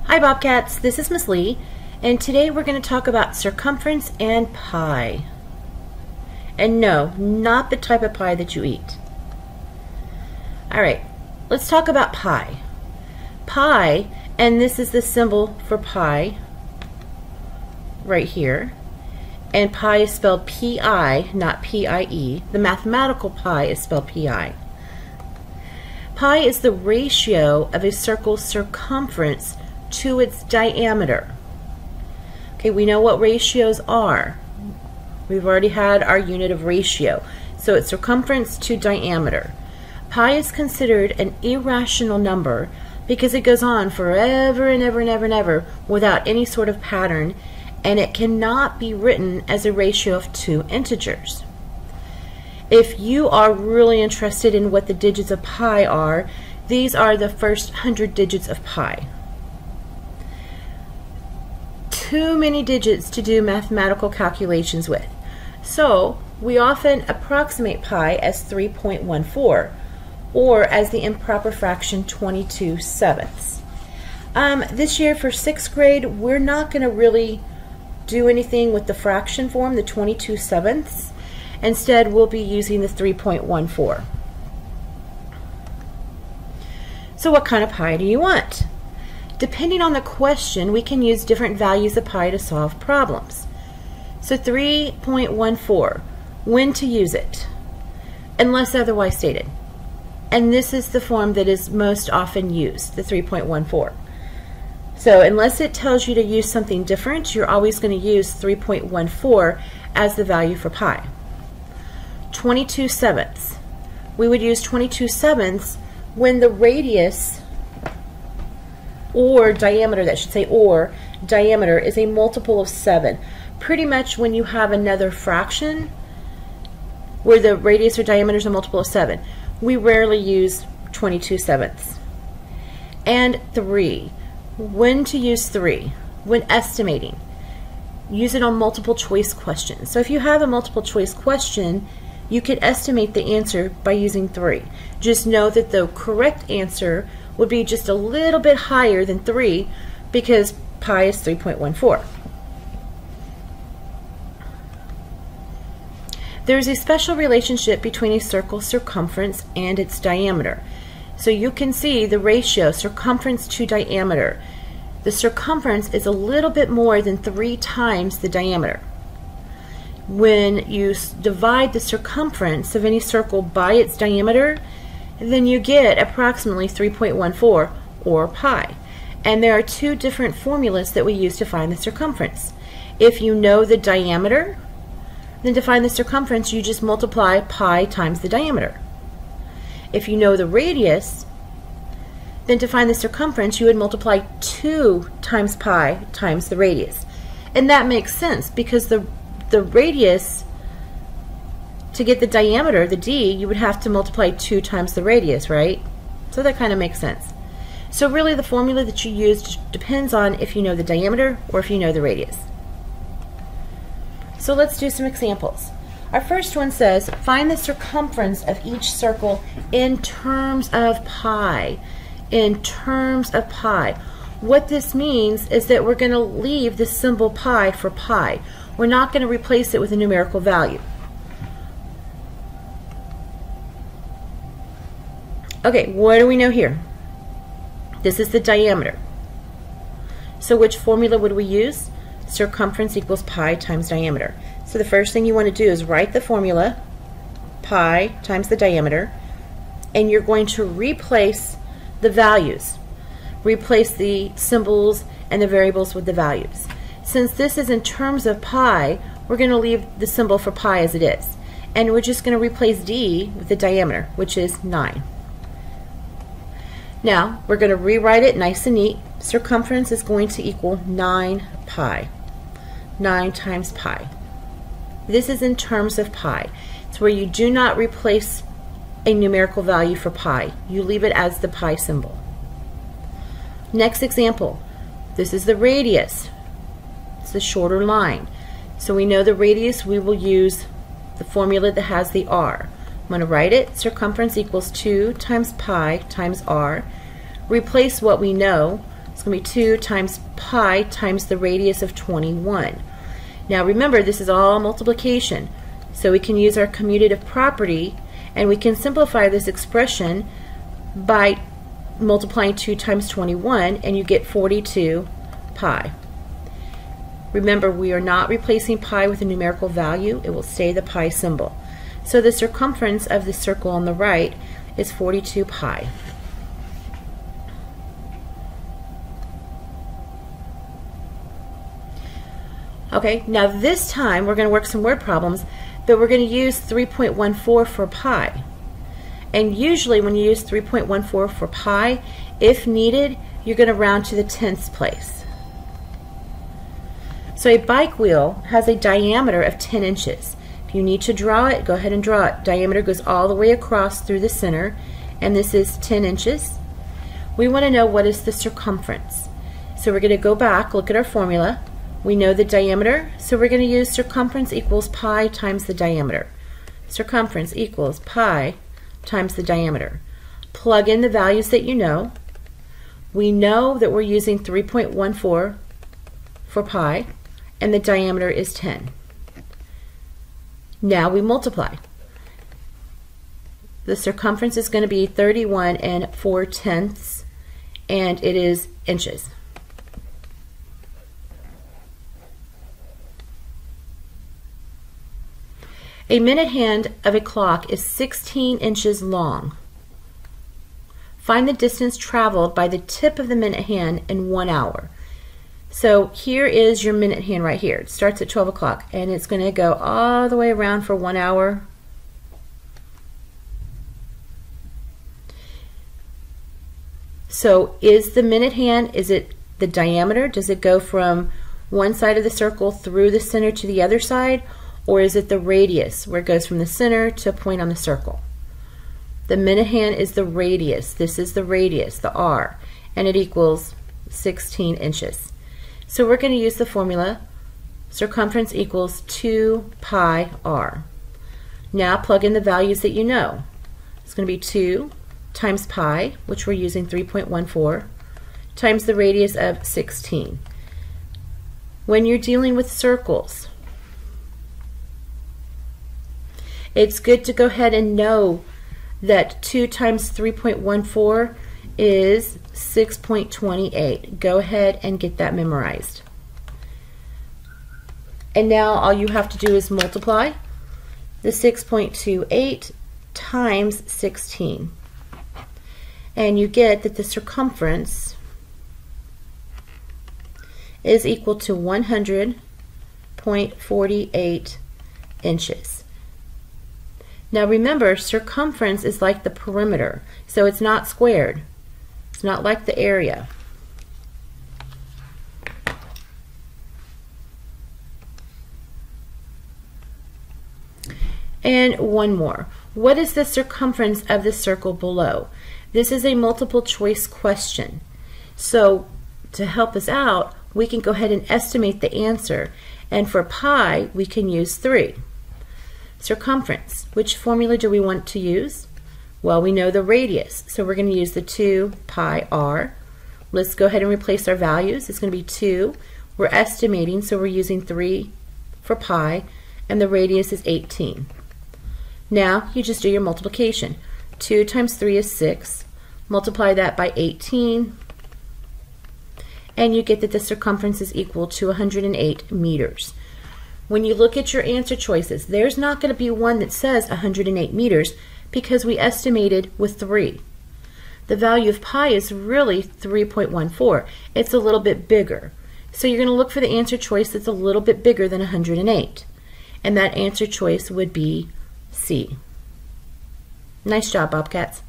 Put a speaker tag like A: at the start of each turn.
A: Hi Bobcats, this is Miss Lee, and today we're going to talk about circumference and pi. And no, not the type of pie that you eat. Alright, let's talk about pi. Pi, and this is the symbol for pi right here. And pi is spelled P-I, not P-I-E. The mathematical pi is spelled P-I. Pi is the ratio of a circle's circumference to its diameter. Okay, we know what ratios are. We've already had our unit of ratio. So it's circumference to diameter. Pi is considered an irrational number because it goes on forever and ever and ever and ever without any sort of pattern, and it cannot be written as a ratio of two integers. If you are really interested in what the digits of pi are, these are the first 100 digits of pi. Too many digits to do mathematical calculations with. So we often approximate pi as 3.14 or as the improper fraction 22/7. This year for 6th grade, we're not going to really do anything with the fraction form, the 22/7. Instead, we'll be using the 3.14. So what kind of pi do you want? Depending on the question, we can use different values of pi to solve problems. So 3.14, when to use it? Unless otherwise stated. And this is the form that is most often used, the 3.14. So unless it tells you to use something different, you're always going to use 3.14 as the value for pi. 22/7. We would use 22/7 when the radius, or diameter, that should say, or diameter is a multiple of 7. Pretty much when you have another fraction where the radius or diameter is a multiple of 7, we rarely use 22/7. And 3. When to use 3? When estimating. Use it on multiple choice questions. So if you have a multiple choice question, you can estimate the answer by using 3. Just know that the correct answer would be just a little bit higher than 3 because pi is 3.14. There is a special relationship between a circle's circumference and its diameter. So you can see the ratio circumference to diameter. The circumference is a little bit more than 3 times the diameter. When you divide the circumference of any circle by its diameter, then you get approximately 3.14 or pi. And there are two different formulas that we use to find the circumference. If you know the diameter, then to find the circumference you just multiply pi times the diameter. If you know the radius, then to find the circumference you would multiply 2 times pi times the radius. And that makes sense because the radius, to get the diameter, the d, you would have to multiply 2 times the radius, right? So that kind of makes sense. So really the formula that you use depends on if you know the diameter or if you know the radius. So let's do some examples. Our first one says, find the circumference of each circle in terms of pi. In terms of pi. What this means is that we're going to leave the symbol pi for pi. We're not going to replace it with a numerical value. Okay, what do we know here? This is the diameter. So which formula would we use? Circumference equals pi times diameter. So the first thing you want to do is write the formula, pi times the diameter, and you're going to replace the values. Replace the symbols and the variables with the values. Since this is in terms of pi, we're going to leave the symbol for pi as it is. And we're just going to replace d with the diameter, which is 9. Now, we're going to rewrite it nice and neat. Circumference is going to equal 9 pi. 9 times pi. This is in terms of pi. It's where you do not replace a numerical value for pi. You leave it as the pi symbol. Next example. This is the radius. It's the shorter line. So we know the radius, we will use the formula that has the r. I'm going to write it. Circumference equals 2 times pi times r. Replace what we know. It's going to be 2 times pi times the radius of 21. Now remember, this is all multiplication, so we can use our commutative property, and we can simplify this expression by multiplying 2 times 21, and you get 42 pi. Remember, we are not replacing pi with a numerical value. It will stay the pi symbol. So the circumference of the circle on the right is 42 pi. Okay, now this time we're going to work some word problems, but we're going to use 3.14 for pi. And usually when you use 3.14 for pi, if needed, you're going to round to the tenths place. So a bike wheel has a diameter of 10 inches. If you need to draw it, go ahead and draw it. Diameter goes all the way across through the center, and this is 10 inches. We want to know what is the circumference. So we're going to go back, look at our formula. We know the diameter, so we're going to use circumference equals pi times the diameter. Circumference equals pi times the diameter. Plug in the values that you know. We know that we're using 3.14 for pi, and the diameter is 10. Now we multiply. The circumference is going to be 31 4/10, and it is inches. A minute hand of a clock is 16 inches long. Find the distance traveled by the tip of the minute hand in 1 hour. So here is your minute hand right here. It starts at 12 o'clock, and it's going to go all the way around for 1 hour. So is the minute hand, is it the diameter? Does it go from one side of the circle through the center to the other side? Or is it the radius, where it goes from the center to a point on the circle? The minute hand is the radius. This is the radius, the r, and it equals 16 inches. So we're going to use the formula, circumference equals 2 pi r. Now plug in the values that you know. It's going to be 2 times pi, which we're using 3.14, times the radius of 16. When you're dealing with circles, it's good to go ahead and know that 2 times 3.14 is 6.28. Go ahead and get that memorized. And now all you have to do is multiply the 6.28 times 16. And you get that the circumference is equal to 100.48 inches. Now remember, circumference is like the perimeter, so it's not squared. It's not like the area. And one more. What is the circumference of the circle below? This is a multiple choice question. So to help us out, we can go ahead and estimate the answer. And for pi, we can use 3. Circumference, which formula do we want to use? Well, we know the radius, so we're going to use the 2 pi r. Let's go ahead and replace our values. It's going to be 2. We're estimating, so we're using 3 for pi, and the radius is 18. Now you just do your multiplication. 2 times 3 is 6. Multiply that by 18, and you get that the circumference is equal to 108 meters. When you look at your answer choices, there's not going to be one that says 108 meters because we estimated with 3. The value of pi is really 3.14. It's a little bit bigger. So you're going to look for the answer choice that's a little bit bigger than 108. And that answer choice would be C. Nice job, Bobcats.